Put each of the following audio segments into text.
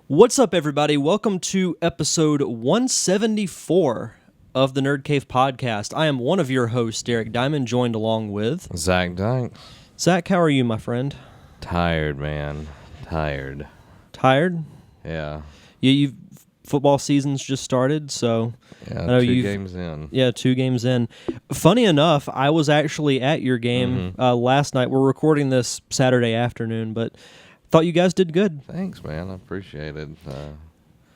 What's up, everybody? Welcome to episode 174 of the Nerd Cave podcast. I am one of your hosts, Derek Diamond, joined along with Zach Dunk. Zach. How are you, my friend? Tired, man. Tired. Tired? Yeah. You've football season's just started, so Yeah, I know 2 games in. Yeah, 2 games in. Funny enough, I was actually at your game last night. We're recording this Saturday afternoon, but thought you guys did good. Thanks, man. I appreciate it.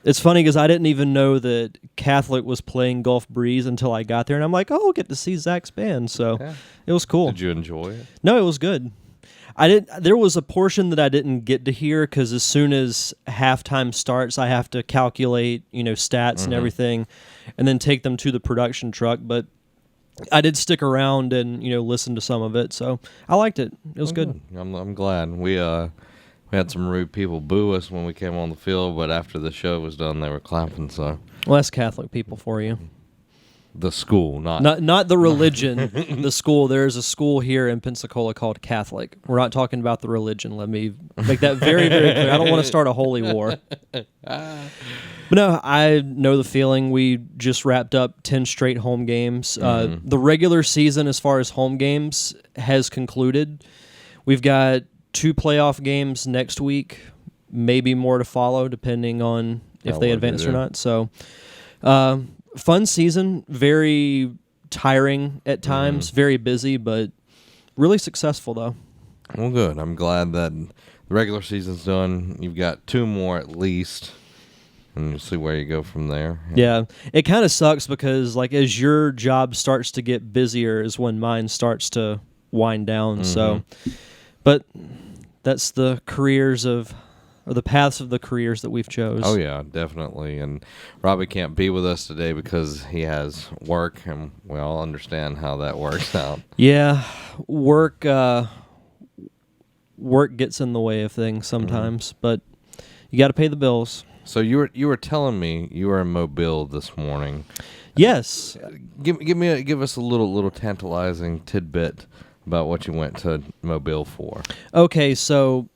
It's funny because I didn't even know that Catholic was playing Gulf Breeze until I got there, and I'm like, oh, I'll get to see Zach's band, so Yeah. it was cool. Did you enjoy it? No, it was good. There was a portion that I didn't get to hear because as soon as halftime starts, I have to calculate, stats and everything, and then take them to the production truck. But I did stick around and listen to some of it, so I liked it. It was good. I'm glad. We had some rude people boo us when we came on the field, but after the show was done, they were clapping. So Well, that's Catholic people for you. the school, not Not the religion, the school. There is a school here in Pensacola called Catholic. We're not talking about the religion. Let me make that very, very clear. I don't want to start a holy war. But no, I know the feeling. We just wrapped up 10 straight home games. The regular season, as far as home games, has concluded. We've got 2 playoff games next week, maybe more to follow, depending on if they advance or not. So, fun season, very tiring at times, very busy, but really successful, though. Well, good. I'm glad that the regular season's done. You've got 2 more at least, and you'll see where you go from there. Yeah, it kind of sucks because, as your job starts to get busier is when mine starts to wind down. So, but that's the the paths of the careers that we've chose. Oh, yeah, definitely. And Robbie can't be with us today because he has work, and we all understand how that works out. Yeah, work gets in the way of things sometimes, but you got to pay the bills. So you were telling me you were in Mobile this morning. Yes. Give us a little tantalizing tidbit about what you went to Mobile for. Okay, so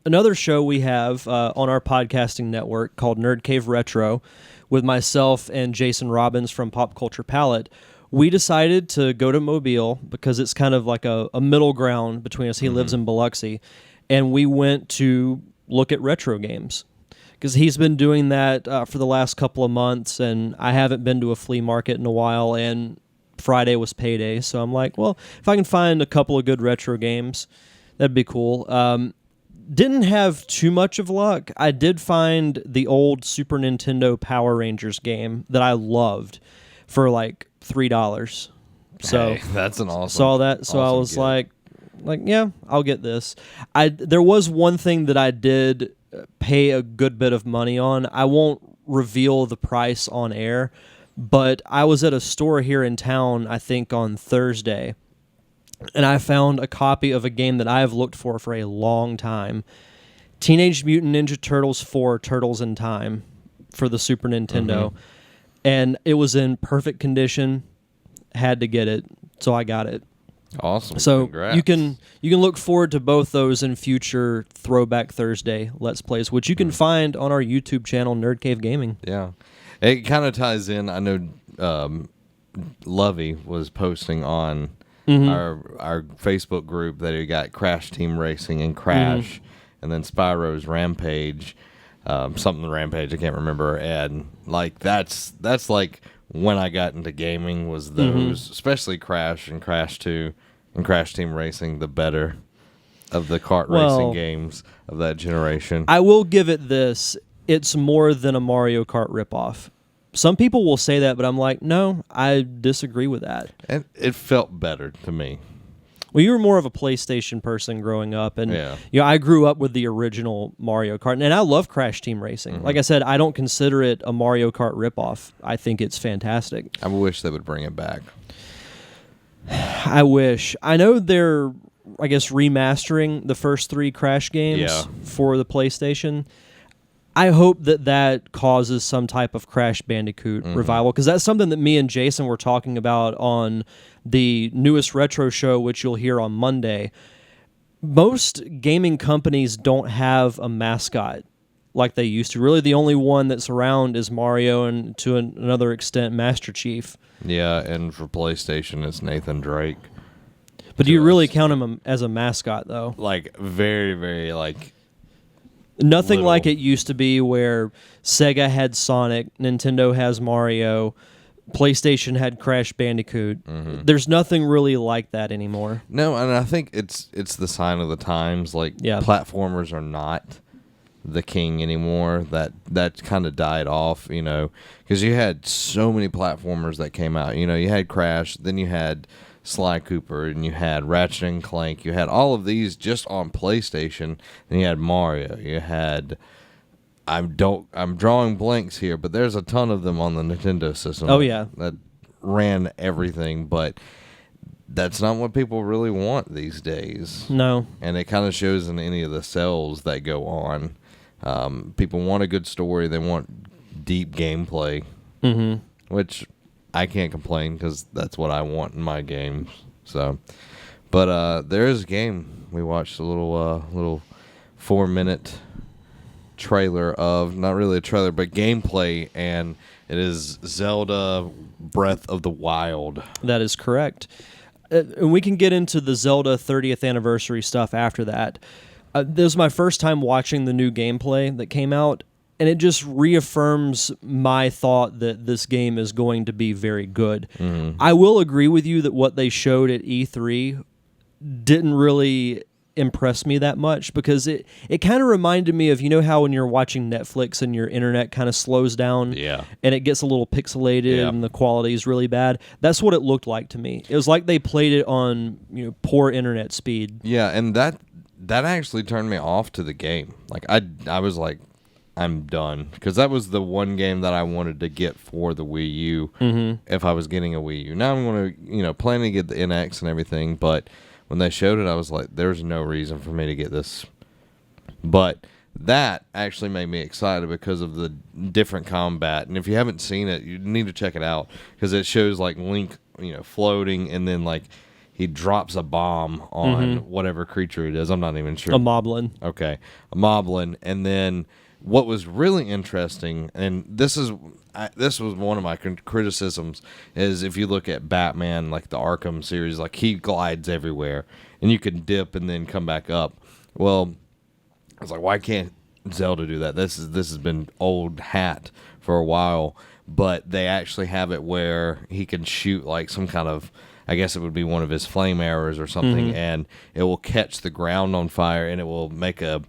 another show we have on our podcasting network called Nerd Cave Retro with myself and Jason Robbins from Pop Culture Palette. We decided to go to Mobile because it's kind of like a middle ground between us. He lives in Biloxi, and we went to look at retro games because he's been doing that for the last couple of months, and I haven't been to a flea market in a while, and Friday was payday, so I'm like, well, if I can find a couple of good retro games, that'd be cool. Didn't have too much of luck. I did find the old Super Nintendo Power Rangers game that I loved for like $3. So hey, that's an awesome. saw that, so awesome I was gift. like, yeah, I'll get this. There was one thing that I did pay a good bit of money on. I won't reveal the price on air, but I was at a store here in town, I think on Thursday, and I found a copy of a game that I have looked for a long time. Teenage Mutant Ninja Turtles 4 Turtles in Time for the Super Nintendo. And it was in perfect condition. Had to get it, so I got it. Awesome. So Congrats. you can look forward to both those in future Throwback Thursday Let's Plays, which you can find on our YouTube channel, Nerd Cave Gaming. Yeah. It kind of ties in. I know Lovey was posting on our Facebook group that he got Crash Team Racing and Crash, and then Spyro's Rampage, something Rampage, I can't remember. And that's like when I got into gaming was those, especially Crash and Crash 2 and Crash Team Racing, the better of the kart racing games of that generation. I will give it this. It's more than a Mario Kart ripoff. Some people will say that, but I'm like, no, I disagree with that. And it felt better to me. Well, you were more of a PlayStation person growing up, and I grew up with the original Mario Kart, and I love Crash Team Racing. Like I said, I don't consider it a Mario Kart ripoff. I think it's fantastic. I wish they would bring it back. I wish. I know they're, remastering the first 3 Crash games for the PlayStation. I hope that causes some type of Crash Bandicoot revival, because that's something that me and Jason were talking about on the newest retro show, which you'll hear on Monday. Most gaming companies don't have a mascot like they used to. Really, the only one that's around is Mario, and to another extent, Master Chief. Yeah, and for PlayStation, it's Nathan Drake. But do you really count him as a mascot, though? Like, very, very, like... Nothing little. like it used to be where Sega had Sonic, Nintendo has Mario, PlayStation had Crash Bandicoot. Mm-hmm. There's nothing really like that anymore. No, and I think it's the sign of the times. Like, platformers are not the king anymore. That kind of died off, you know, because you had so many platformers that came out. You know, you had Crash, then you had Sly Cooper, and you had Ratchet and Clank. You had all of these just on PlayStation. Then you had Mario. You had... I'm drawing blanks here, but there's a ton of them on the Nintendo system. Oh, yeah. That ran everything, but that's not what people really want these days. No. And it kind of shows in any of the sales that go on. People want a good story. They want deep gameplay, which I can't complain because that's what I want in my games. So, but there is a game. We watched a little 4-minute trailer of, not really a trailer, but gameplay, and it is Zelda Breath of the Wild. That is correct. And we can get into the Zelda 30th anniversary stuff after that. This was my first time watching the new gameplay that came out, and it just reaffirms my thought that this game is going to be very good. I will agree with you that what they showed at E3 didn't really impress me that much, because it kind of reminded me of, you know how when you're watching Netflix and your internet kind of slows down and it gets a little pixelated and the quality is really bad. That's what it looked like to me. It was like they played it on, you know, poor internet speed. Yeah, and that actually turned me off to the game. Like I was like, I'm done, because that was the one game that I wanted to get for the Wii U if I was getting a Wii U. Now I'm going to, you know, planning to get the NX and everything, but when they showed it, I was like, there's no reason for me to get this. But that actually made me excited because of the different combat. And if you haven't seen it, you need to check it out, because it shows like Link, you know, floating, and then like he drops a bomb on whatever creature it is. I'm not even sure. A moblin. Okay. A moblin. And then what was really interesting, and this was one of my criticisms, is if you look at Batman, like the Arkham series, like he glides everywhere, and you can dip and then come back up. Well, I was like, why can't Zelda do that? This has been old hat for a while, but they actually have it where he can shoot like some kind of, I guess it would be one of his flame arrows or something, and it will catch the ground on fire, and it will make a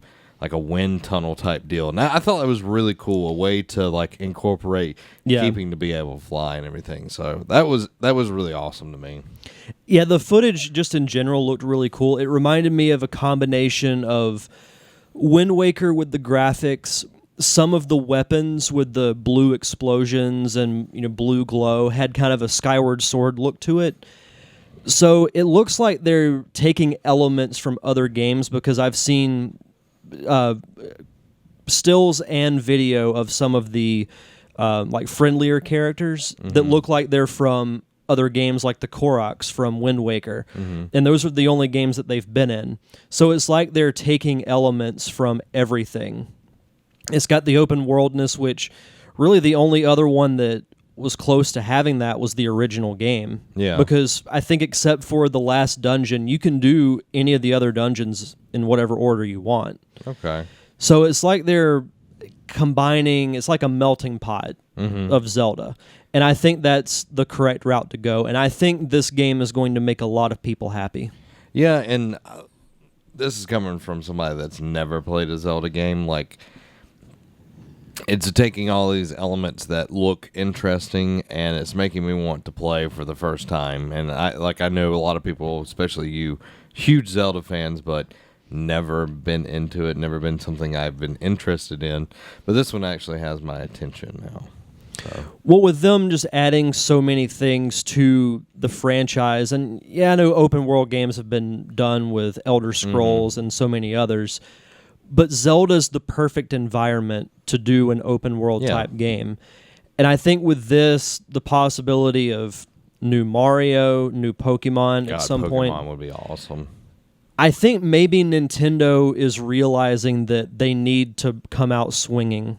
wind tunnel type deal. Now, I thought that was really cool, a way to like incorporate keeping to be able to fly and everything. So that was really awesome to me. Yeah, the footage just in general looked really cool. It reminded me of a combination of Wind Waker with the graphics. Some of the weapons with the blue explosions and, you know, blue glow had kind of a Skyward Sword look to it. So it looks like they're taking elements from other games, because I've seen stills and video of some of the like friendlier characters that look like they're from other games, like the Koroks from Wind Waker, and those are the only games that they've been in. So it's like they're taking elements from everything. It's got the open worldness, which really the only other one that was close to having that was the original game. Yeah. Because I think except for the last dungeon, you can do any of the other dungeons in whatever order you want. Okay. So it's like they're combining, it's like a melting pot of Zelda. And I think that's the correct route to go. And I think this game is going to make a lot of people happy. Yeah, and this is coming from somebody that's never played a Zelda game. Like, it's taking all these elements that look interesting, and it's making me want to play for the first time. And I know a lot of people, especially you, huge Zelda fans, but never been into it, never been something I've been interested in. But this one actually has my attention now. So. Well, with them just adding so many things to the franchise, and yeah, I know open world games have been done with Elder Scrolls and so many others, but Zelda's the perfect environment to do an open world type game. And I think with this, the possibility of new Mario, new Pokemon at some point. Pokemon would be awesome. I think maybe Nintendo is realizing that they need to come out swinging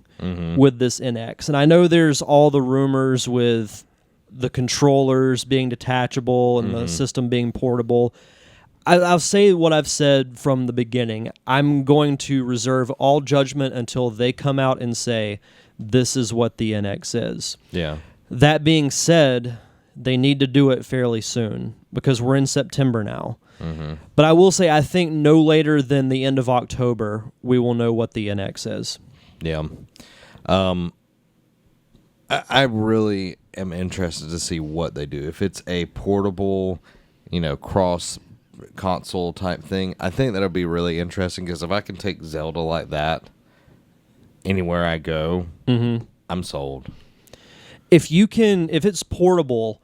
with this NX. And I know there's all the rumors with the controllers being detachable and the system being portable. I'll say what I've said from the beginning. I'm going to reserve all judgment until they come out and say, this is what the NX is. Yeah. That being said, they need to do it fairly soon because we're in September now. But I will say, I think no later than the end of October, we will know what the NX is. Yeah. I really am interested to see what they do. If it's a portable, cross console type thing, I think that'll be really interesting because if I can take Zelda like that anywhere I go, I'm sold. If it's portable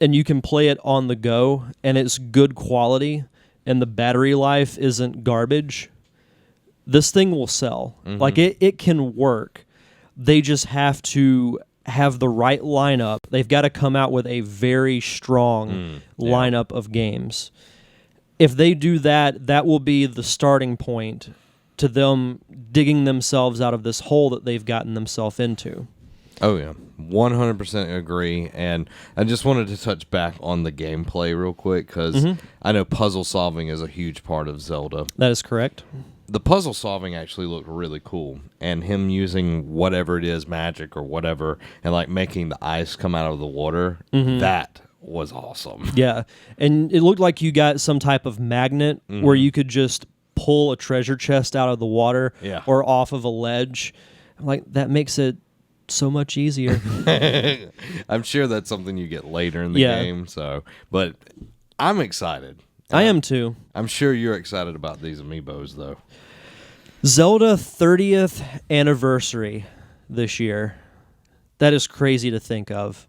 and you can play it on the go and it's good quality and the battery life isn't garbage, this thing will sell. Like it can work. They just have to have the right lineup. They've got to come out with a very strong lineup of games. If they do that, that will be the starting point to them digging themselves out of this hole that they've gotten themselves into. Oh, yeah. 100% agree. And I just wanted to touch back on the gameplay real quick because I know puzzle solving is a huge part of Zelda. That is correct. The puzzle solving actually looked really cool. And him using whatever it is, magic or whatever, and like making the ice come out of the water, that was awesome. Yeah. And it looked like you got some type of magnet where you could just pull a treasure chest out of the water or off of a ledge. Like, that makes it so much easier. I'm sure that's something you get later in the game. But I'm excited. I am too. I'm sure you're excited about these amiibos, though. Zelda 30th anniversary this year. That is crazy to think of.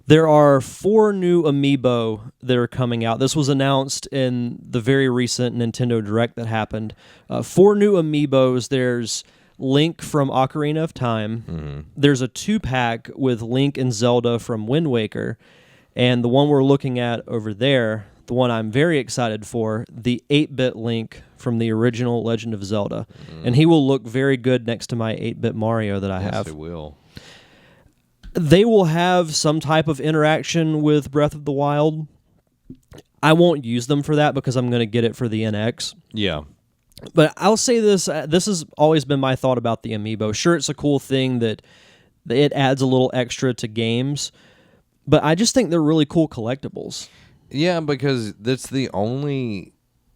There are 4 new amiibo that are coming out. This was announced in the very recent Nintendo Direct that happened. 4 new amiibos. There's Link from Ocarina of Time. There's a 2-pack with Link and Zelda from Wind Waker. And the one we're looking at over there, the one I'm very excited for, the 8-bit Link from the original Legend of Zelda. And he will look very good next to my 8-bit Mario that I have. Yes, he will. They will have some type of interaction with Breath of the Wild. I won't use them for that because I'm going to get it for the NX. Yeah. But I'll say this. This has always been my thought about the amiibo. Sure, it's a cool thing that it adds a little extra to games, but I just think they're really cool collectibles. Yeah, because that's the only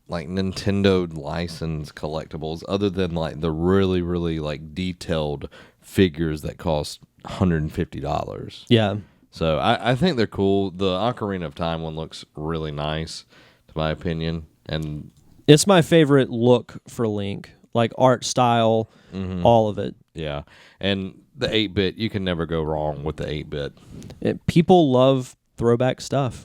like Nintendo licensed collectibles other than like the really, really like detailed figures that cost $150. Yeah. So I think they're cool. The Ocarina of Time one looks really nice, to my opinion. And it's my favorite look for Link. Like art style, all of it. Yeah. And the 8-bit, you can never go wrong with the 8-bit. People love throwback stuff.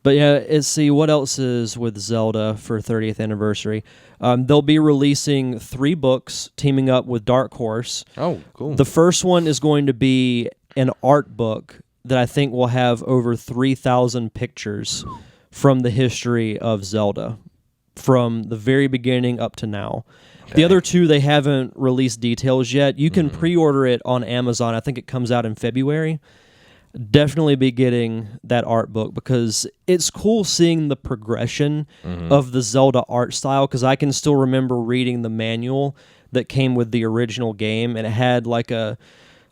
But yeah, let's see what else is with Zelda for 30th anniversary. They'll be releasing 3 books teaming up with Dark Horse. Oh, cool. The first one is going to be an art book that I think will have over 3,000 pictures from the history of Zelda, from the very beginning up to now. Okay. The other 2, they haven't released details yet. You can pre-order it on Amazon. I think it comes out in February. Definitely be getting that art book because it's cool seeing the progression of the Zelda art style, because I can still remember reading the manual that came with the original game, and it had like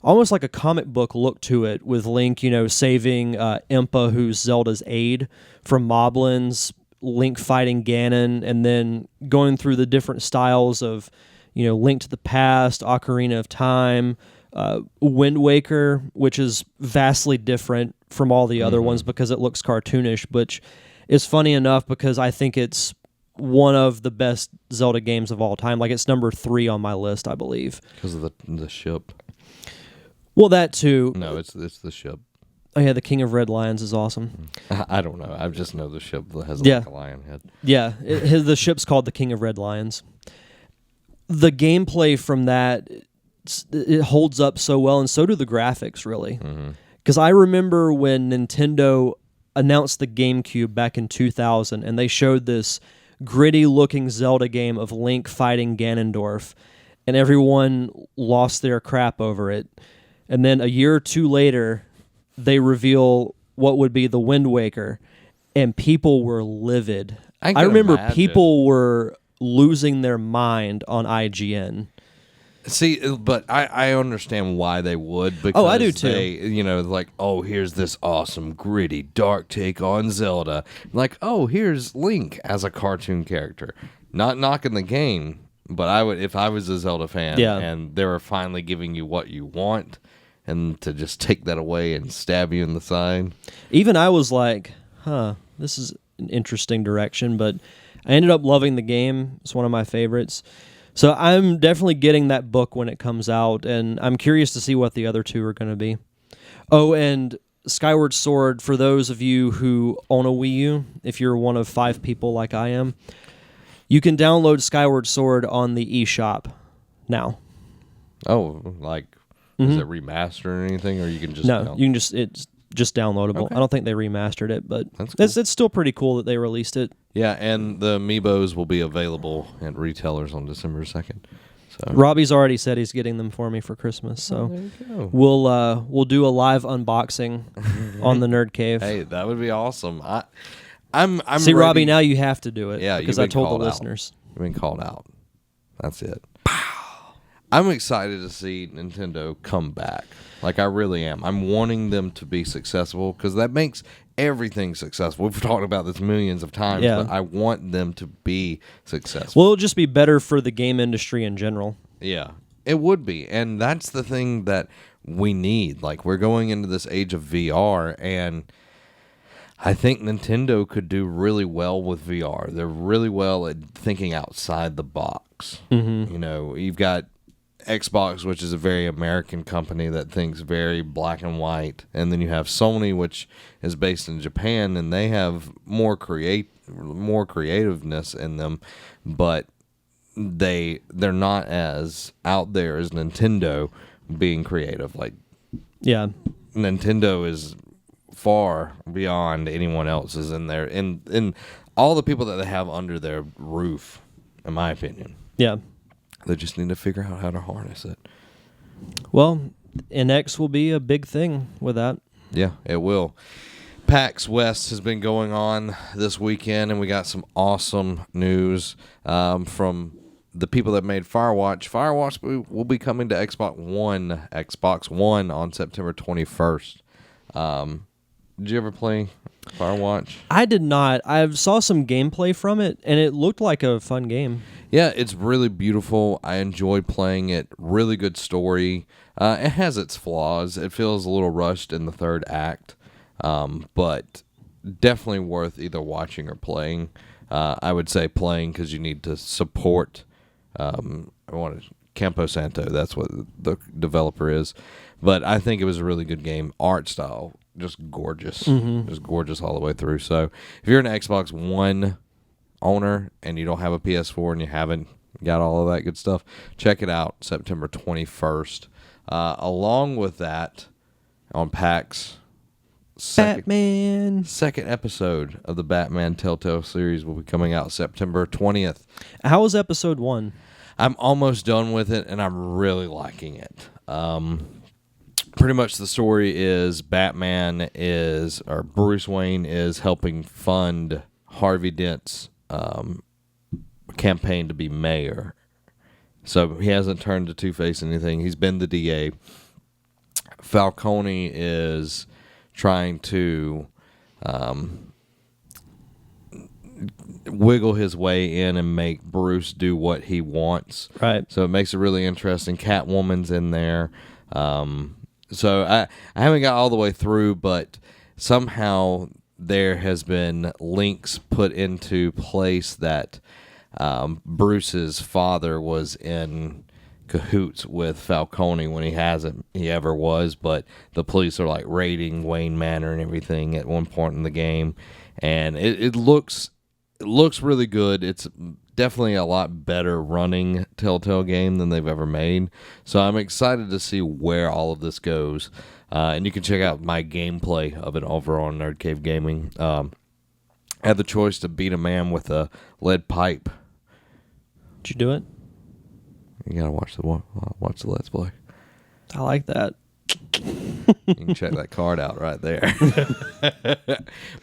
almost like a comic book look to it, with Link, saving Impa, who's Zelda's aide, from moblins, Link fighting Ganon, and then going through the different styles of, Link to the Past, Ocarina of Time, Wind Waker, which is vastly different from all the other ones because it looks cartoonish, which is funny enough because I think it's one of the best Zelda games of all time. Like, it's number 3 on my list, I believe. Because of the ship. Well, that too. No, it's the ship. Oh yeah, the King of Red Lions is awesome. I don't know. I just know the ship that has like a lion head. Yeah, the ship's called the King of Red Lions. The gameplay from that, it holds up so well, and so do the graphics, really. Because I remember when Nintendo announced the GameCube back in 2000, and they showed this gritty-looking Zelda game of Link fighting Ganondorf, and everyone lost their crap over it. And then a year or two later, they reveal what would be the Wind Waker, and people were livid. I remember people were losing their mind on IGN. See, but I understand why they would. Because I do too. They, like, oh, here's this awesome, gritty, dark take on Zelda. Like, oh, here's Link as a cartoon character. Not knocking the game, but I would, if I was a Zelda fan, and they were finally giving you what you want, and to just take that away and stab you in the side. Even I was like, this is an interesting direction, but I ended up loving the game. It's one of my favorites. So I'm definitely getting that book when it comes out, and I'm curious to see what the other two are going to be. Oh, and Skyward Sword, for those of you who own a Wii U, if you're one of 5 people like I am, you can download Skyward Sword on the eShop now. Oh, like, is it remastered or anything, or you can just... No, you can just... It's just downloadable. Okay. I don't think they remastered it, but cool. It's still pretty cool that they released it. Yeah, and the Amiibos will be available at retailers on December 2nd. So Robbie's already said he's getting them for me for Christmas, so we'll do a live unboxing on the Nerd Cave. Hey, that would be awesome. I'm See, ready. Robbie, now you have to do it. Yeah, because I told the listeners. You've been called out. That's it. I'm excited to see Nintendo come back. Like, I really am. I'm wanting them to be successful because that makes everything successful. We've talked about this millions of times, but I want them to be successful. Well, it'll just be better for the game industry in general. Yeah, it would be. And that's the thing that we need. Like, we're going into this age of VR, and I think Nintendo could do really well with VR. They're really well at thinking outside the box. Mm-hmm. You've got Xbox, which is a very American company that thinks very black and white, and then you have Sony, which is based in Japan, and they have more creativeness in them, but they're not as out there as Nintendo being creative. Like, Nintendo is far beyond anyone else's in there, and all the people that they have under their roof, in my opinion. Yeah. They just need to figure out how to harness it. Well, NX will be a big thing with that. Yeah, it will. PAX West has been going on this weekend, and we got some awesome news from the people that made Firewatch. Firewatch will be coming to Xbox One on September 21st. Did you ever play Firewatch? I did not. I saw some gameplay from it, and it looked like a fun game. Yeah, it's really beautiful. I enjoyed playing it. Really good story. It has its flaws. It feels a little rushed in the third act, but definitely worth either watching or playing. I would say playing because you need to support Campo Santo. That's what the developer is. But I think it was a really good game. Art style, just gorgeous. Just gorgeous all the way through. So if you're an Xbox One owner and you don't have a PS4 and you haven't got all of that good stuff, check it out September 21st. Along with that, on PAX, second episode of the Batman Telltale series will be coming out September 20th. How was episode 1? I'm almost done with it, and I'm really liking it. Pretty much the story is Bruce Wayne is helping fund Harvey Dent's campaign to be mayor. So he hasn't turned to Two-Face anything. He's been the DA. Falcone is trying to wiggle his way in and make Bruce do what he wants. Right. So it makes it really interesting. Catwoman's in there. So I haven't got all the way through, but somehow there has been links put into place that Bruce's father was in cahoots with Falcone when he ever was, but the police are like raiding Wayne Manor and everything at one point in the game, and it looks really good. It's definitely a lot better running Telltale game than they've ever made. So I'm excited to see where all of this goes. And you can check out my gameplay of it over on Nerd Cave Gaming. I had the choice to beat a man with a lead pipe. Did you do it? You gotta watch the Let's Play. I like that. You can check that card out right there.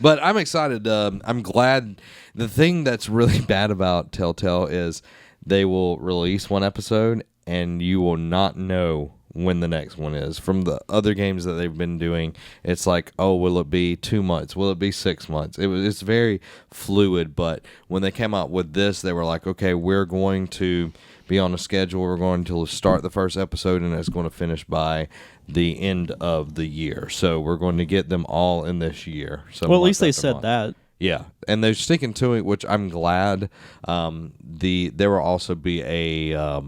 But I'm excited. I'm glad. The thing that's really bad about Telltale is they will release one episode and you will not know when the next one is. From the other games that they've been doing, it's like, oh, will it be 2 months? Will it be 6 months? It's very fluid, but when they came out with this, they were like, okay, we're going to be on a schedule. We're going to start the first episode, and it's going to finish by the end of the year. So we're going to get them all in this year. So well, at least they said that. Yeah, and they're sticking to it, which I'm glad. There will also be a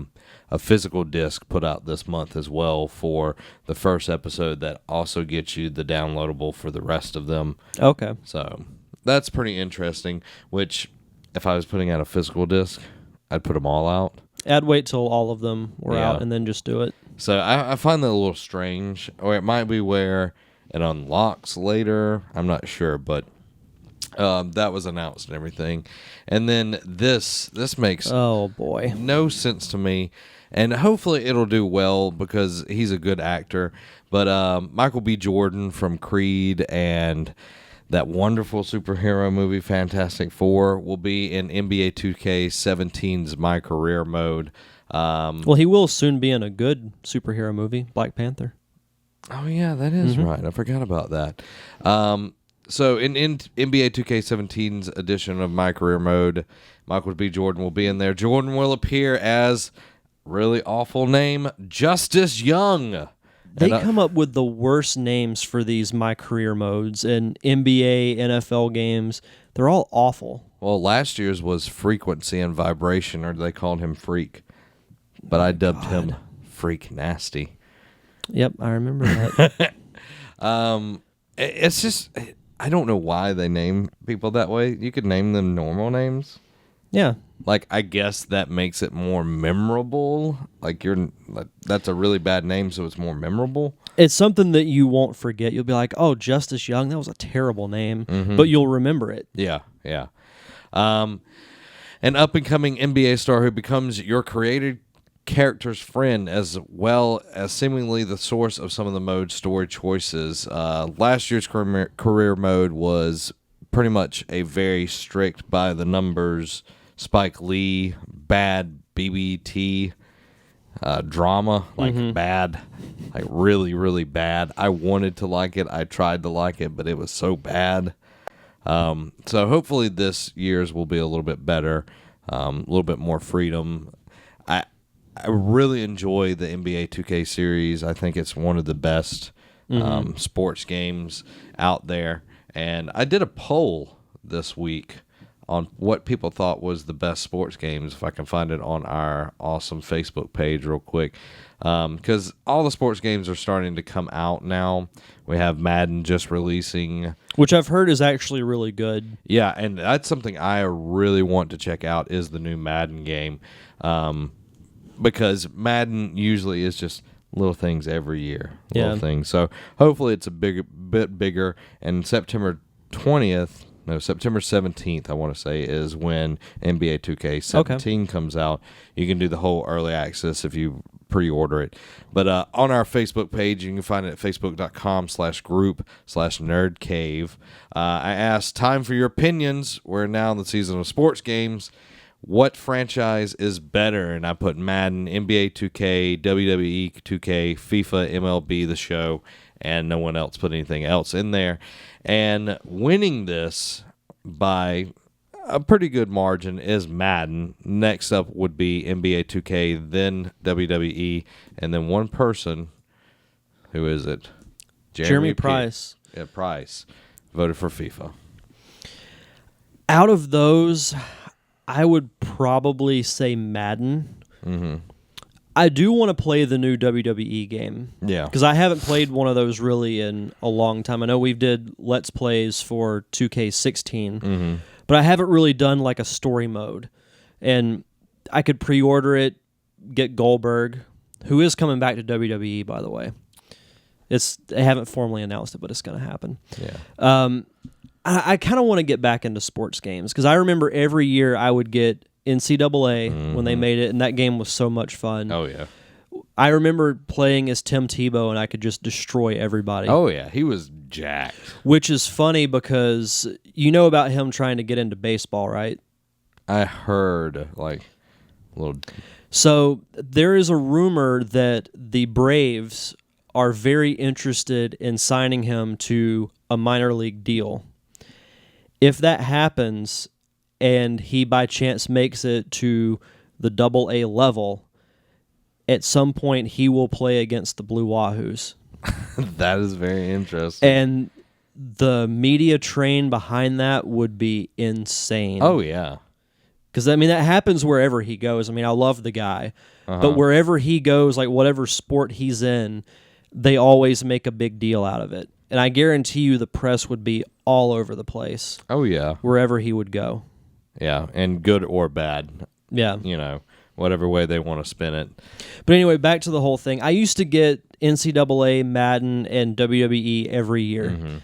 physical disc put out this month as well for the first episode that also gets you the downloadable for the rest of them. Okay. So that's pretty interesting, which if I was putting out a physical disc, I'd put them all out. I'd wait till all of them were out and then just do it. So I find that a little strange, or it might be where it unlocks later. I'm not sure, but that was announced and everything. And then this makes no sense to me. And hopefully it'll do well because he's a good actor. But Michael B. Jordan from Creed and that wonderful superhero movie Fantastic Four will be in NBA 2K17's My Career mode. Well, he will soon be in a good superhero movie, Black Panther. Oh, yeah, that is right. I forgot about that. So in NBA 2K17's edition of My Career mode, Michael B. Jordan will be in there. Jordan will appear as... really awful name, Justice Young. They come up with the worst names for these My Career modes in NBA, NFL games. They're all awful. Well, last year's was Frequency and Vibration, or they called him Freak. But I dubbed him Freak Nasty. Yep, I remember that. It's just, I don't know why they name people that way. You could name them normal names. Yeah. Like, I guess that makes it more memorable. That's a really bad name, so it's more memorable. It's something that you won't forget. You'll be like, oh, Justice Young, that was a terrible name. But you'll remember it. Yeah. An up-and-coming NBA star who becomes your created character's friend as well as seemingly the source of some of the mode story choices. Last year's career mode was pretty much a very strict by-the-numbers Spike Lee, bad BBT drama, bad, like really, really bad. I wanted to like it. I tried to like it, but it was so bad. So hopefully this year's will be a little bit better, a little bit more freedom. I really enjoy the NBA 2K series. I think it's one of the best sports games out there. And I did a poll this week on what people thought was the best sports games, if I can find it on our awesome Facebook page real quick. Because all the sports games are starting to come out now. We have Madden just releasing. Which I've heard is actually really good. Yeah, and that's something I really want to check out is the new Madden game. Because Madden usually is just little things every year. Little things. So hopefully it's a bit bigger. And September 17th, I want to say, is when NBA 2K17 comes out. You can do the whole early access if you pre-order it. But on our Facebook page, you can find it at facebook.com/group/nerdcave. I asked, time for your opinions. We're now in the season of sports games. What franchise is better? And I put Madden, NBA 2K, WWE 2K, FIFA, MLB The Show, and no one else put anything else in there. And winning this by a pretty good margin is Madden. Next up would be NBA 2K, then WWE, and then one person. Who is it? Jeremy Price. Yeah, Price voted for FIFA. Out of those, I would probably say Madden. I do want to play the new WWE game. Yeah. Because I haven't played one of those really in a long time. I know we've did Let's Plays for 2K16, but I haven't really done like a story mode. And I could pre-order it, get Goldberg, who is coming back to WWE, by the way. They haven't formally announced it, but it's going to happen. Yeah. I kind of want to get back into sports games because I remember every year I would get NCAA when they made it, and that game was so much fun. Oh, yeah. I remember playing as Tim Tebow, and I could just destroy everybody. Oh, yeah. He was jacked. Which is funny because you know about him trying to get into baseball, right? I heard, like, a little... So there is a rumor that the Braves are very interested in signing him to a minor league deal. If that happens and he by chance makes it to the AA level, at some point he will play against the Blue Wahoos. That is very interesting. And the media train behind that would be insane. Oh, yeah. Because, I mean, that happens wherever he goes. I mean, I love the guy. But wherever he goes, like whatever sport he's in, they always make a big deal out of it. And I guarantee you the press would be all over the place. Oh, yeah. Wherever he would go. Yeah, and good or bad. Yeah. You know, whatever way they want to spin it. But anyway, back to the whole thing. I used to get NCAA, Madden, and WWE every year. Mm-hmm.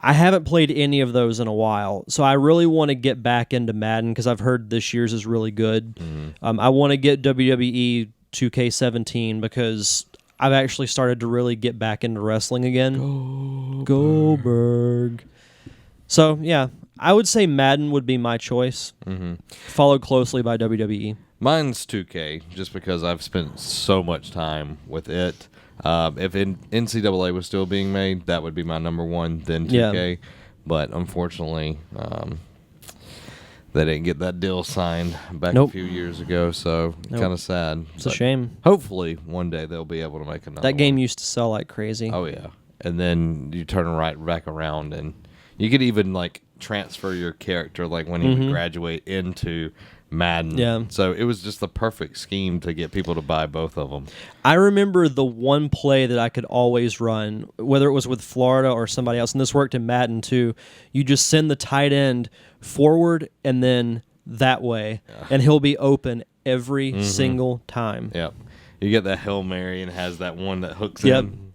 I haven't played any of those in a while, so I really want to get back into Madden because I've heard this year's is really good. Mm-hmm. I want to get WWE 2K17 because I've actually started to really get back into wrestling again. Goldberg. So, yeah, I would say Madden would be my choice, followed closely by WWE. Mine's 2K, just because I've spent so much time with it. If NCAA was still being made, that would be my number one, then 2K. Yeah. But unfortunately, they didn't get that deal signed back a few years ago, so kind of sad. It's a shame. Hopefully, one day they'll be able to make another That game used to sell like crazy. Oh, yeah. And then you turn right back around, and you could even, like, transfer your character, like, when you would graduate into Madden. Yeah. So it was just the perfect scheme to get people to buy both of them. I remember the one play that I could always run, whether it was with Florida or somebody else, and this worked in Madden too. You just send the tight end forward and then that way, and he'll be open every single time. Yep. You get that Hail Mary and has that one that hooks in.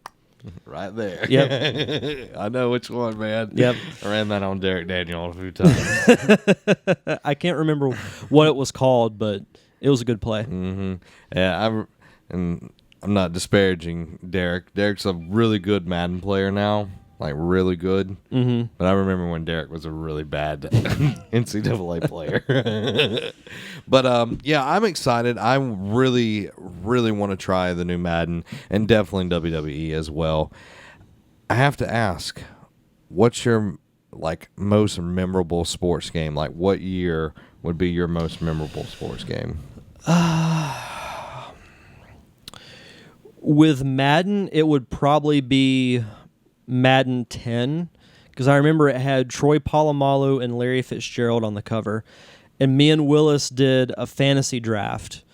Right there. Yep. I know which one, man. Yep. I ran that on Derek Daniel a few times. I can't remember what it was called, but it was a good play. Mm-hmm. Yeah, I'm not disparaging Derek. Derek's a really good Madden player now, like really good. Mm-hmm. But I remember when Derek was a really bad NCAA player. But yeah, I'm excited. I really, really want to try the new Madden and definitely WWE as well. I have to ask, what's your most memorable sports game? Like, what year would be your most memorable sports game? With Madden, it would probably be Madden 10 because I remember it had Troy Polamalu and Larry Fitzgerald on the cover. And me and Willis did a fantasy draft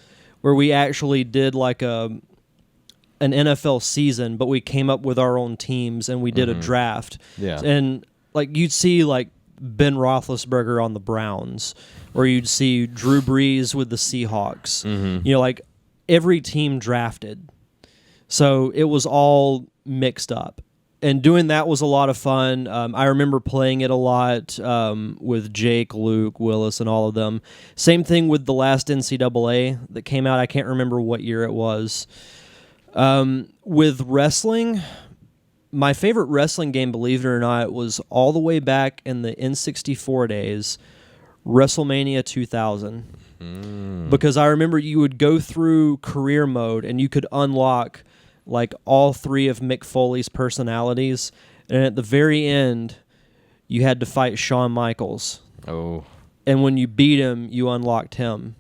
where we actually did like an NFL season, but we came up with our own teams and we did a draft. Yeah. And like you'd see like Ben Roethlisberger on the Browns, or you'd see Drew Brees with the Seahawks. Mm-hmm. You know, like every team drafted. So it was all mixed up. And doing that was a lot of fun. I remember playing it a lot with Jake, Luke, Willis, and all of them. Same thing with the last NCAA that came out. I can't remember what year it was. With wrestling, my favorite wrestling game, believe it or not, was all the way back in the N64 days, WrestleMania 2000. Because I remember you would go through career mode and you could unlock like all three of Mick Foley's personalities, and at the very end, you had to fight Shawn Michaels. Oh. And when you beat him, you unlocked him.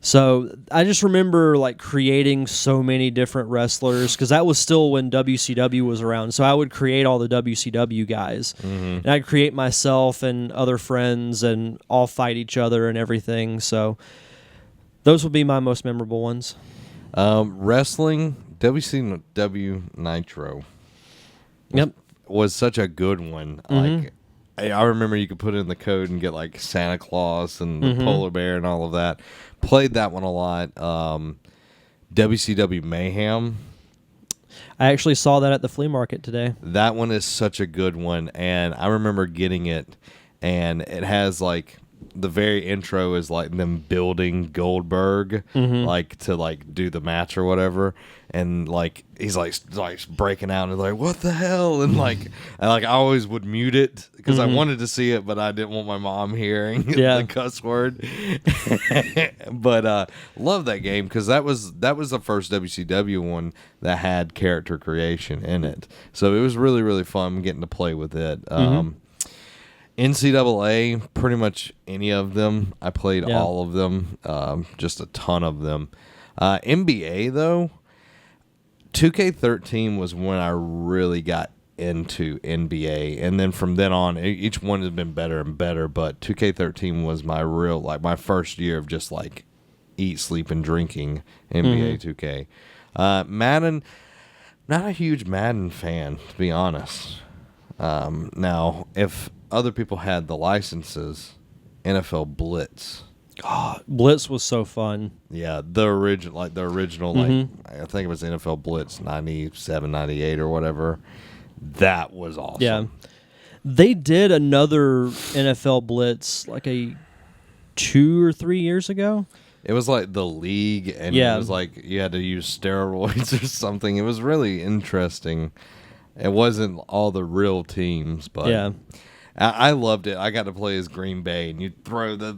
So I just remember like creating so many different wrestlers because that was still when WCW was around. So I would create all the WCW guys, and I'd create myself and other friends and all fight each other and everything. So those would be my most memorable ones. Wrestling, WCW Nitro. Yep. Was such a good one. Like, I remember you could put in the code and get like Santa Claus and the Mm-hmm. polar bear and all of that. Played that one a lot. WCW Mayhem. I actually saw that at the flea market today. That one is such a good one, and I remember getting it, and it has like the very intro is like them building Goldberg, like to like do the match or whatever, and like he's like breaking out and like what the hell, and I always would mute it because I wanted to see it, but I didn't want my mom hearing the cuss word. But love that game because that was the first WCW one that had character creation in it, so it was really really fun getting to play with it. NCAA, pretty much any of them. I played all of them, just a ton of them. NBA, though, 2K13 was when I really got into NBA. And then from then on, each one has been better and better. But 2K13 was my my first year of just like eat, sleep, and drinking NBA 2K. Madden, not a huge Madden fan, to be honest. Now, if other people had the licenses, NFL Blitz. God, Blitz was so fun. Yeah, the original, I think it was NFL Blitz 97, 98 or whatever. That was awesome. Yeah. They did another NFL Blitz like 2 or 3 years ago. It was like the league, and it was like you had to use steroids or something. It was really interesting. It wasn't all the real teams, but yeah. I loved it. I got to play as Green Bay, and you'd throw the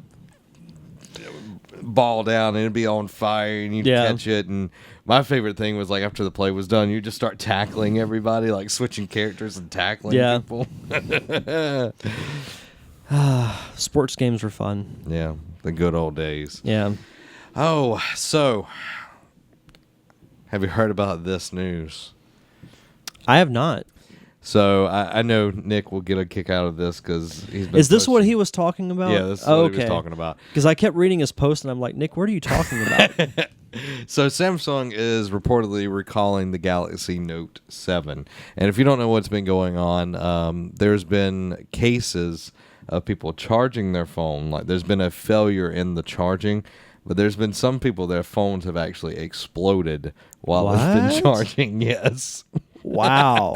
ball down, and it'd be on fire, and you'd catch it. And my favorite thing was, like, after the play was done, you just start tackling everybody, like switching characters and tackling people. Sports games were fun. Yeah, the good old days. Yeah. Oh, so have you heard about this news? I have not. So I know Nick will get a kick out of this because he's been. Is this what he was talking about? Yeah, this is what he was talking about. Because I kept reading his post and I'm like, Nick, what are you talking about? So Samsung is reportedly recalling the Galaxy Note 7. And if you don't know what's been going on, there's been cases of people charging their phone. Like there's been a failure in the charging, but there's been some people their phones have actually exploded while it's been charging. Yes. Wow.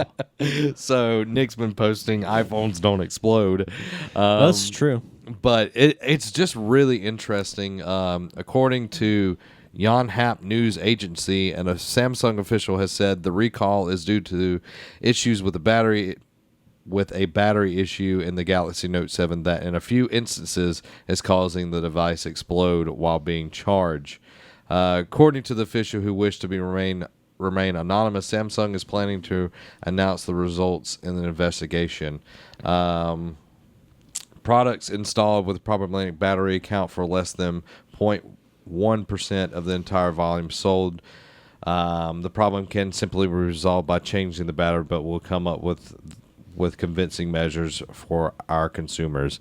So Nick's been posting iPhones don't explode. That's true. But it's just really interesting. According to Yonhap News Agency, and a Samsung official has said the recall is due to issues with a battery issue in the Galaxy Note 7 that in a few instances is causing the device explode while being charged. According to the official who wished to remain anonymous, Samsung is planning to announce the results in the investigation. Products installed with problematic battery account for less than 0.1% of the entire volume sold. The problem can simply be resolved by changing the battery, but we'll come up with convincing measures for our consumers.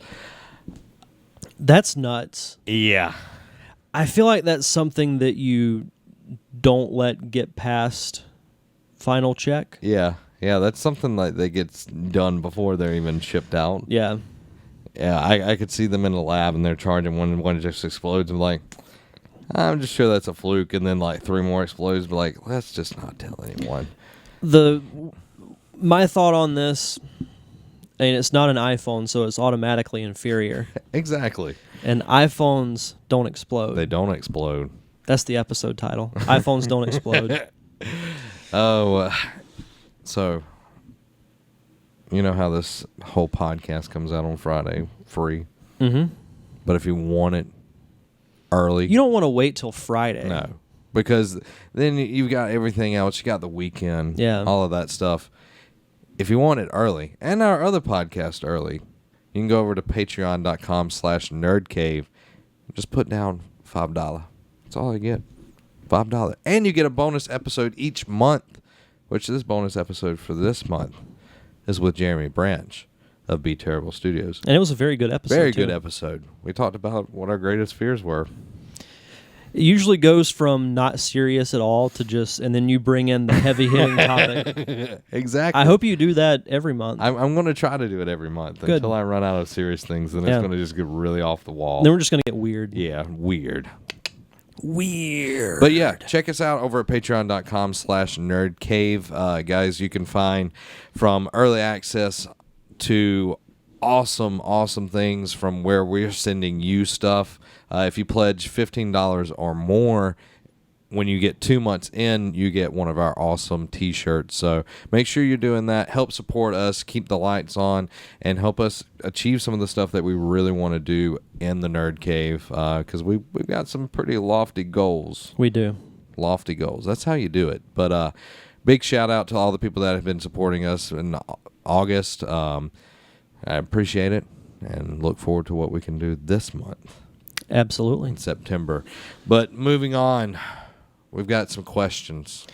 That's nuts. Yeah. I feel like that's something that you don't let get past final check. Yeah, that's something like that gets done before they're even shipped out. Yeah. Yeah, I could see them in the lab and they're charging one just explodes and like, I'm just sure that's a fluke, and then like 3 more explodes, but like, let's just not tell anyone. My thought on this, and it's not an iPhone, so it's automatically inferior. Exactly. And iPhones don't explode. They don't explode. That's the episode title. iPhones don't explode. Oh, so you know how this whole podcast comes out on Friday, free. Mm-hmm. But if you want it early, you don't want to wait till Friday. No, because then you've got everything else. You got the weekend, all of that stuff. If you want it early, and our other podcast early, you can go over to patreon.com/nerdcave. Just put down $5. That's all you get. $5. And you get a bonus episode each month, which this bonus episode for this month is with Jeremy Branch of Be Terrible Studios. And it was a very good episode. Very good episode. We talked about what our greatest fears were. It usually goes from not serious at all to just, and then you bring in the heavy hitting topic. Exactly. I hope you do that every month. I'm going to try to do it every month Good. until I run out of serious things, and it's going to just get really off the wall. Then we're just going to get weird. Yeah, weird. Weird. But yeah, check us out over at patreon.com/nerdcave. Guys, you can find from early access to awesome things from where we're sending you stuff. If you pledge $15 or more, when you get 2 months in, you get one of our awesome t-shirts. So make sure you're doing that. Help support us, keep the lights on, and help us achieve some of the stuff that we really want to do in the Nerd Cave, because we've got some pretty lofty goals. We do. Lofty goals. That's how you do it. But big shout out to all the people that have been supporting us in August. I appreciate it and look forward to what we can do this month. Absolutely. In September. But moving on, we've got some questions.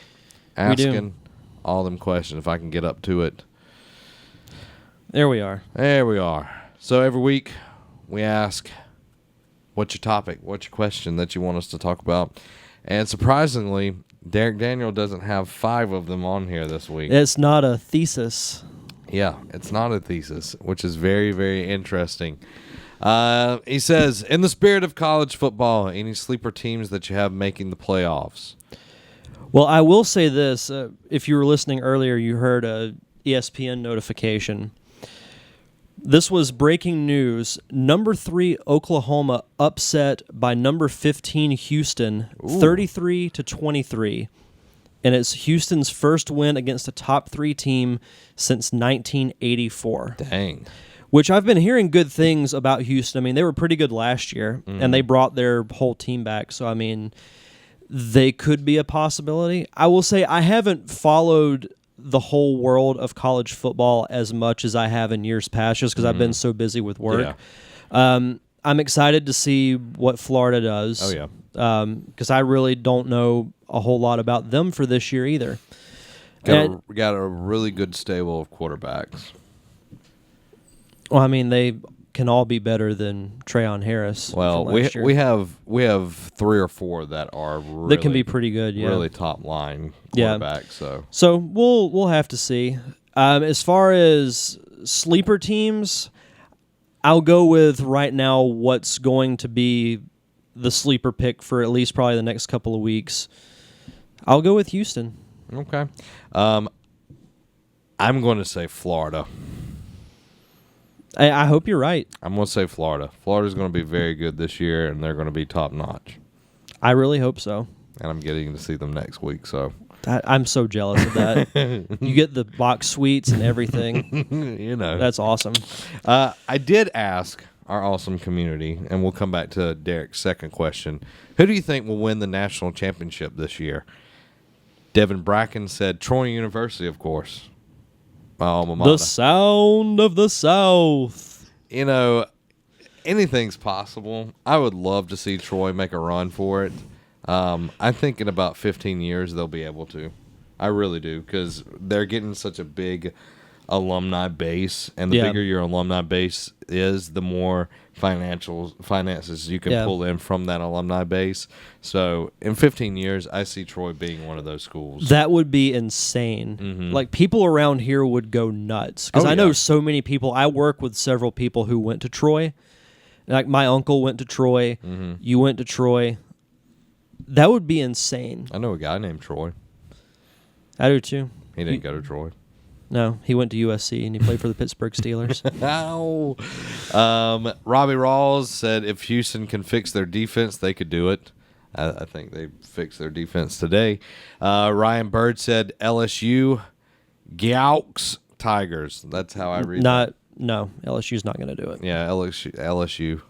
Asking all them questions if I can get up to it. There we are. There we are. So every week we ask, what's your topic? What's your question that you want us to talk about? And surprisingly, Derek Daniel doesn't have 5 of them on here this week. It's not a thesis. Yeah, it's not a thesis, which is very, very interesting. He says, in the spirit of college football, any sleeper teams that you have making the playoffs? Well, I will say this. If you were listening earlier, you heard a ESPN notification. This was breaking news. Number 3 Oklahoma upset by number 15 Houston, 33-23. And it's Houston's first win against a top 3 team since 1984. Dang. Which I've been hearing good things about Houston. I mean, they were pretty good last year, and they brought their whole team back. So, I mean, they could be a possibility. I will say I haven't followed the whole world of college football as much as I have in years past, just because I've been so busy with work. Yeah. I'm excited to see what Florida does. Oh, yeah. Because I really don't know a whole lot about them for this year either. We got a really good stable of quarterbacks. Well, I mean, they can all be better than Trayon Harris. Well, we have 3 or 4 that are really, that can be pretty good. Yeah, really top line quarterbacks. Yeah. So we'll have to see. As far as sleeper teams, I'll go with right now what's going to be the sleeper pick for at least probably the next couple of weeks. I'll go with Houston. Okay. I'm going to say Florida. I hope you're right. I'm going to say Florida. Florida's going to be very good this year, and they're going to be top-notch. I really hope so. And I'm getting to see them next week, so. I'm so jealous of that. You get the box suites and everything. You know. That's awesome. I did ask our awesome community, and we'll come back to Derek's second question. Who do you think will win the national championship this year? Devin Bracken said Troy University, of course. My alma mater. The sound of the South. You know, anything's possible. I would love to see Troy make a run for it. I think in about 15 years they'll be able to. I really do, because they're getting such a big alumni base, and the bigger your alumni base is, the more finances you can pull in from that alumni base. So in 15 years, I see Troy being one of those schools. That would be insane. Mm-hmm. Like, people around here would go nuts, because I know so many people. I work with several people who went to Troy. Like, my uncle went to Troy. Mm-hmm. You went to Troy. That would be insane. I know a guy named Troy. I do too. He didn't go to Troy. No, he went to USC and he played for the Pittsburgh Steelers. Ow. Robbie Rawls said if Houston can fix their defense, they could do it. I think they fixed their defense today. Ryan Bird said LSU, Gauks, Tigers. That's how I read it. No, LSU's not going to do it. Yeah, LSU.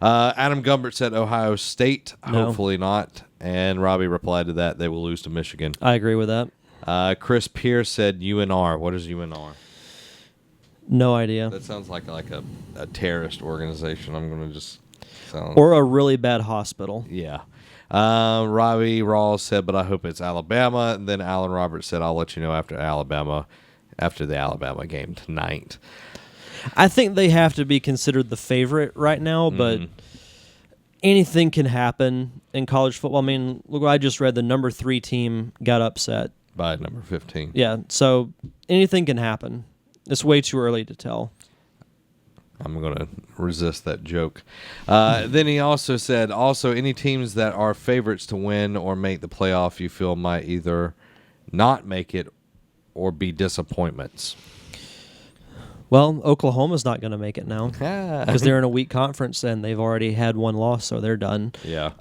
Adam Gumbert said Ohio State. No. Hopefully not. And Robbie replied to that, they will lose to Michigan. I agree with that. Chris Pierce said UNR. What is UNR? No idea. That sounds like a terrorist organization. I'm going to just sound... Or a really bad hospital. Yeah. Robbie Rawls said, but I hope it's Alabama. And then Alan Roberts said, I'll let you know after the Alabama game tonight. I think they have to be considered the favorite right now, but anything can happen in college football. I mean, look, I just read the number 3 team got upset by number 15. Yeah, so anything can happen. It's way too early to tell. I'm going to resist that joke. Then he also said, any teams that are favorites to win or make the playoff you feel might either not make it or be disappointments. Well, Oklahoma's not going to make it now because they're in a weak conference and they've already had one loss, so they're done. Yeah.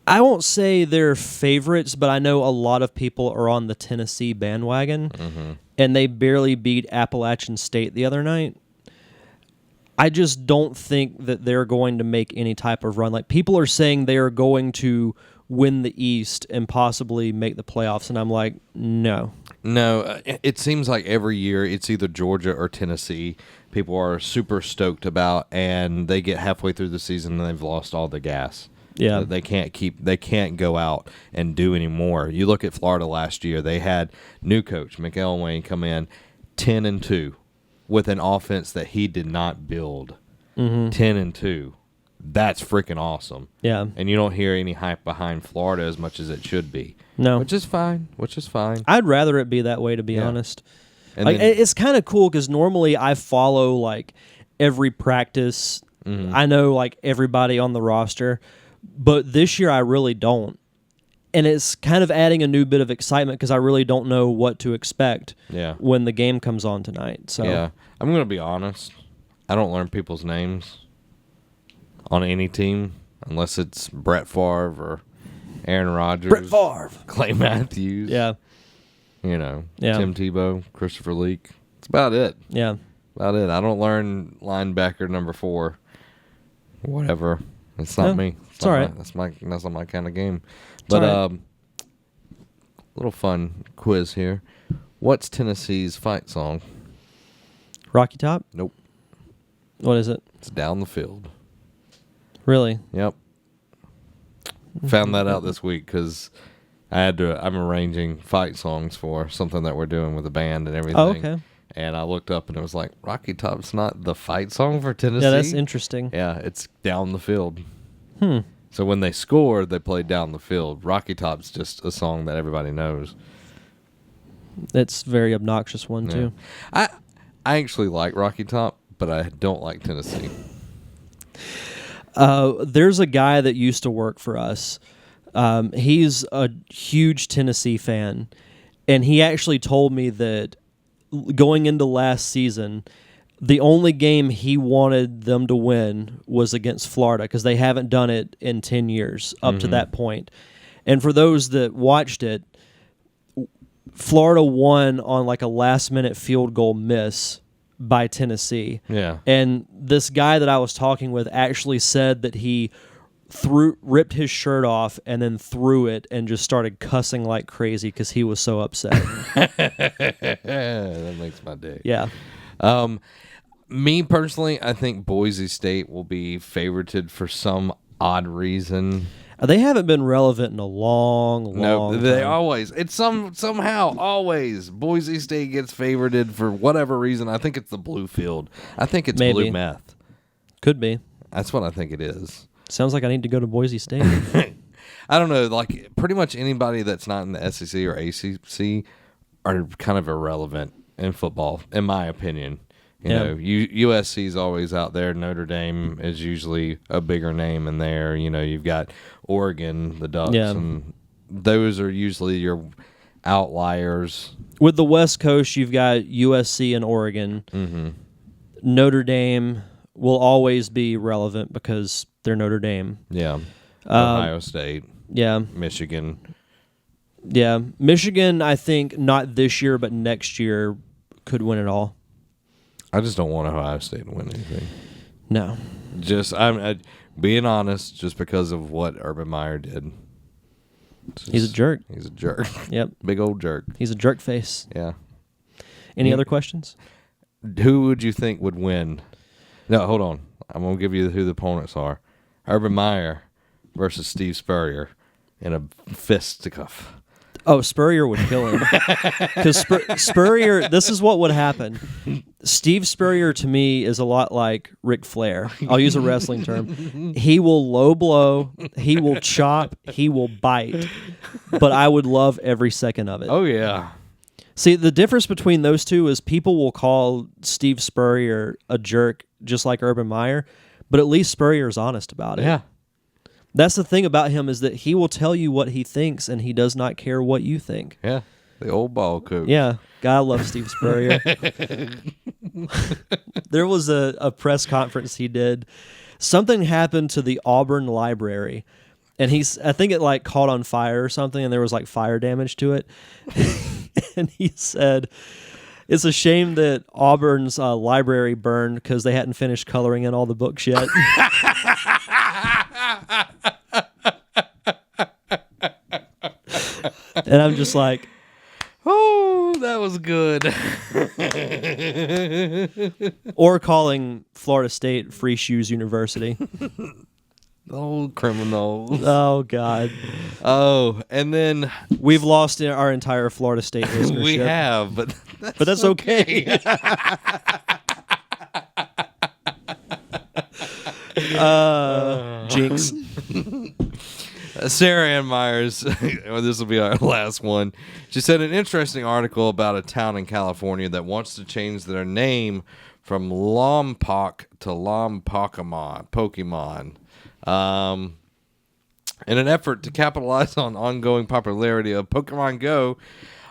I won't say they're favorites, but I know a lot of people are on the Tennessee bandwagon, and they barely beat Appalachian State the other night. I just don't think that they're going to make any type of run. Like, people are saying they are going to win the East and possibly make the playoffs, and I'm like, no. No, it seems like every year it's either Georgia or Tennessee people are super stoked about, and they get halfway through the season and they've lost all the gas. Yeah, they can't go out and do any more. You look at Florida last year; they had new coach McElwain come in 10-2 with an offense that he did not build. 10-2, that's freaking awesome. Yeah, and you don't hear any hype behind Florida as much as it should be. No, which is fine. I'd rather it be that way, to be honest. And like, then, it's kind of cool because normally I follow like every practice. I know like everybody on the roster. But this year I really don't. And it's kind of adding a new bit of excitement because I really don't know what to expect when the game comes on tonight. So yeah, I'm going to be honest. I don't learn people's names on any team unless it's Brett Favre or Aaron Rodgers. Brett Favre. Clay Matthews. Yeah. Tim Tebow, Christopher Leak. That's about it. Yeah. About it. I don't learn linebacker number 4. Whatever. It's not me. It's all right. That's not my kind of game. But little fun quiz here. What's Tennessee's fight song? Rocky Top? Nope. What is it? It's Down the Field. Really? Yep. Found that out this week because I'm arranging fight songs for something that we're doing with the band and everything. Oh, okay. And I looked up and it was like, Rocky Top's not the fight song for Tennessee? Yeah, that's interesting. Yeah, it's Down the Field. So when they scored, they played Down the Field. Rocky Top's just a song that everybody knows. It's a very obnoxious one, too. I actually like Rocky Top, but I don't like Tennessee. There's a guy that used to work for us. He's a huge Tennessee fan, and he actually told me that going into last season, the only game he wanted them to win was against Florida because they haven't done it in 10 years up to that point. And for those that watched it, Florida won on like a last-minute field goal miss by Tennessee. Yeah. And this guy that I was talking with actually said that he ripped his shirt off and then threw it and just started cussing like crazy because he was so upset. That makes my day. Yeah. Me personally, I think Boise State will be favorited for some odd reason. They haven't been relevant in a long time. They always. It's somehow always Boise State gets favorited for whatever reason. I think it's the blue field. I think it's blue meth. Could be. That's what I think it is. Sounds like I need to go to Boise State. I don't know. Like, pretty much anybody that's not in the SEC or ACC are kind of irrelevant in football, in my opinion. You know, USC is always out there. Notre Dame is usually a bigger name in there. You know, you've got Oregon, the Ducks, and those are usually your outliers. With the West Coast, you've got USC and Oregon. Notre Dame will always be relevant because they're Notre Dame. Yeah. Ohio State. Yeah. Michigan. Yeah. Michigan, I think, not this year, but next year could win it all. I just don't want Ohio State to win anything. No. I'm being honest, just because of what Urban Meyer did. He's a jerk. He's a jerk. Yep. Big old jerk. He's a jerk face. Yeah. Any other questions? Who would you think would win? No, hold on. I'm going to give you who the opponents are. Urban Meyer versus Steve Spurrier in a fisticuff. Oh, Spurrier would kill him. Because Spurrier, this is what would happen. Steve Spurrier to me is a lot like Ric Flair. I'll use a wrestling term. He will low blow, he will chop, he will bite, but I would love every second of it. Oh, yeah. See, the difference between those two is people will call Steve Spurrier a jerk just like Urban Meyer, but at least Spurrier's honest about it. Yeah. That's the thing about him is that he will tell you what he thinks and he does not care what you think. Yeah. The old ball coach. Yeah. God, I love Steve Spurrier. There was a press conference he did. Something happened to the Auburn Library. And I think it like caught on fire or something, and there was like fire damage to it. And he said, it's a shame that Auburn's library burned because they hadn't finished coloring in all the books yet. And I'm just like, oh, that was good. or calling Florida State Free Shoes University. Oh, criminals. Oh, God. Oh, and then We've lost our entire Florida State listenership. we have, but that's okay. Jinx. Sarah Ann Myers, this will be our last one. She said an interesting article about a town in California that wants to change their name from Lompoc to Pokemon. In an effort to capitalize on ongoing popularity of Pokemon Go,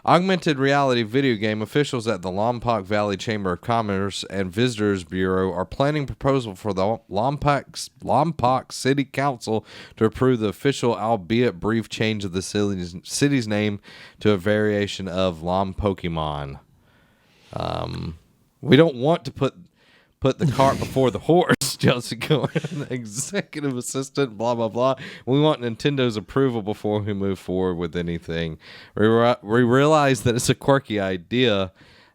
augmented reality video game officials at the Lompoc Valley Chamber of Commerce and Visitors Bureau are planning a proposal for the Lompoc City Council to approve the official, albeit brief, change of the city's name to a variation of Pokemon. We don't want to put the cart before the horse, Chelsea Cohen, executive assistant, blah, blah, blah. We want Nintendo's approval before we move forward with anything. We realize that it's a quirky idea,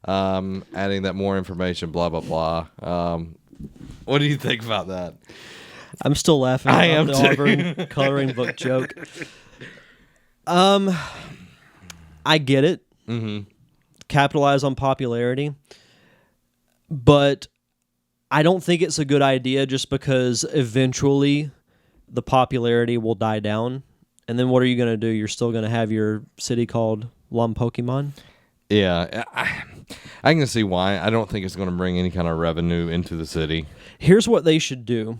adding that more information, blah, blah, blah. What do you think about that? I'm still laughing I about am the too. Auburn coloring book joke. I get it. Mm-hmm. Capitalize on popularity. But I don't think it's a good idea just because eventually the popularity will die down. And then what are you going to do? You're still going to have your city called Pokemon? Yeah, I can see why. I don't think it's going to bring any kind of revenue into the city. Here's what they should do.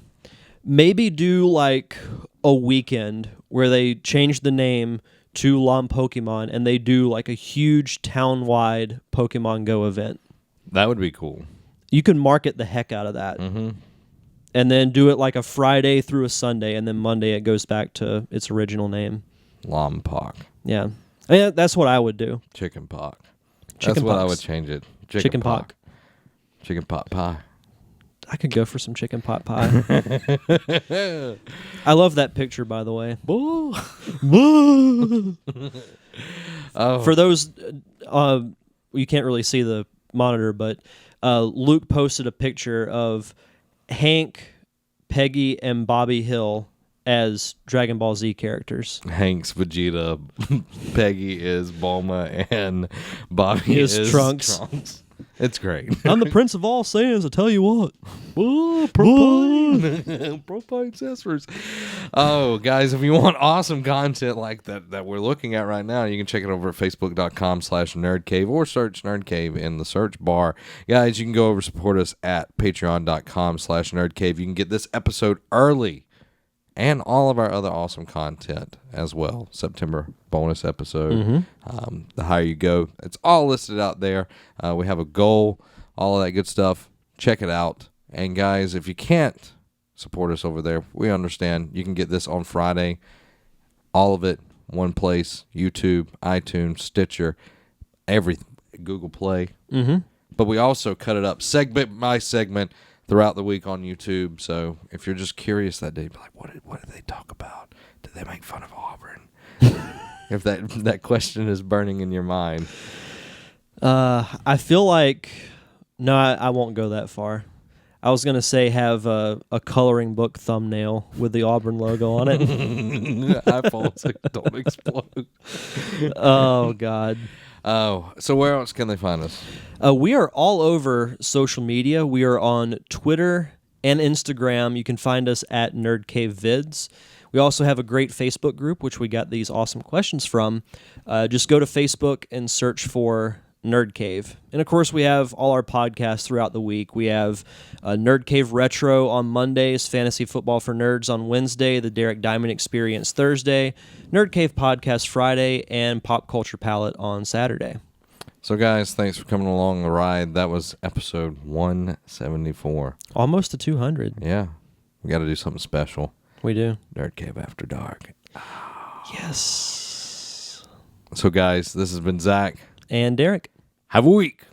Maybe do like a weekend where they change the name to Pokemon and they do like a huge town-wide Pokemon Go event. That would be cool. You can market the heck out of that. Mm-hmm. And then do it like a Friday through a Sunday, and then Monday it goes back to its original name. Lompoc. Yeah. I mean, that's what I would do. Chicken pock. Chicken That's what I pox. would change it. Chicken pock. Chicken pot pie. I could go for some chicken pot pie. I love that picture, by the way. Oh. For those, you can't really see the monitor, but Luke posted a picture of Hank, Peggy, and Bobby Hill as Dragon Ball Z characters. Hank's Vegeta, Peggy is Bulma, and Bobby is Trunks. It's great. I'm the Prince of all Saiyans, I tell you what. Propane. Propane accessories. Oh, guys, if you want awesome content like that we're looking at right now, you can check it over at facebook.com/nerdcave or search Nerd Cave in the search bar. Guys, you can go over support us at patreon.com/nerdcave. You can get this episode early and all of our other awesome content as well. September bonus episode. The higher you go, it's all listed out there. We have a goal, all of that good stuff. Check it out. And guys, if you can't support us over there, we understand. You can get this on Friday. All of it, one place. YouTube, iTunes, Stitcher, everything. Google Play. But we also cut it up segment by segment throughout the week on YouTube. So if you're just curious that day, be like, what did they talk about? Did they make fun of Auburn? If that question is burning in your mind. I feel like, no, I won't go that far. I was going to say have a coloring book thumbnail with the Auburn logo on it. iPhones don't explode. Oh, God. Oh, so where else can they find us? We are all over social media. We are on Twitter and Instagram. You can find us at Nerd Cave Vids. We also have a great Facebook group, which we got these awesome questions from. Just go to Facebook and search for Nerd Cave. And, of course, we have all our podcasts throughout the week. We have Nerd Cave Retro on Mondays, Fantasy Football for Nerds on Wednesday, the Derek Diamond Experience Thursday, Nerd Cave Podcast Friday, and Pop Culture Palette on Saturday. So, guys, thanks for coming along the ride. That was episode 174. Almost to 200. Yeah. We got to do something special. We do. Nerd Cave After Dark. Yes. So, guys, this has been Zach. And Derek. Have a week.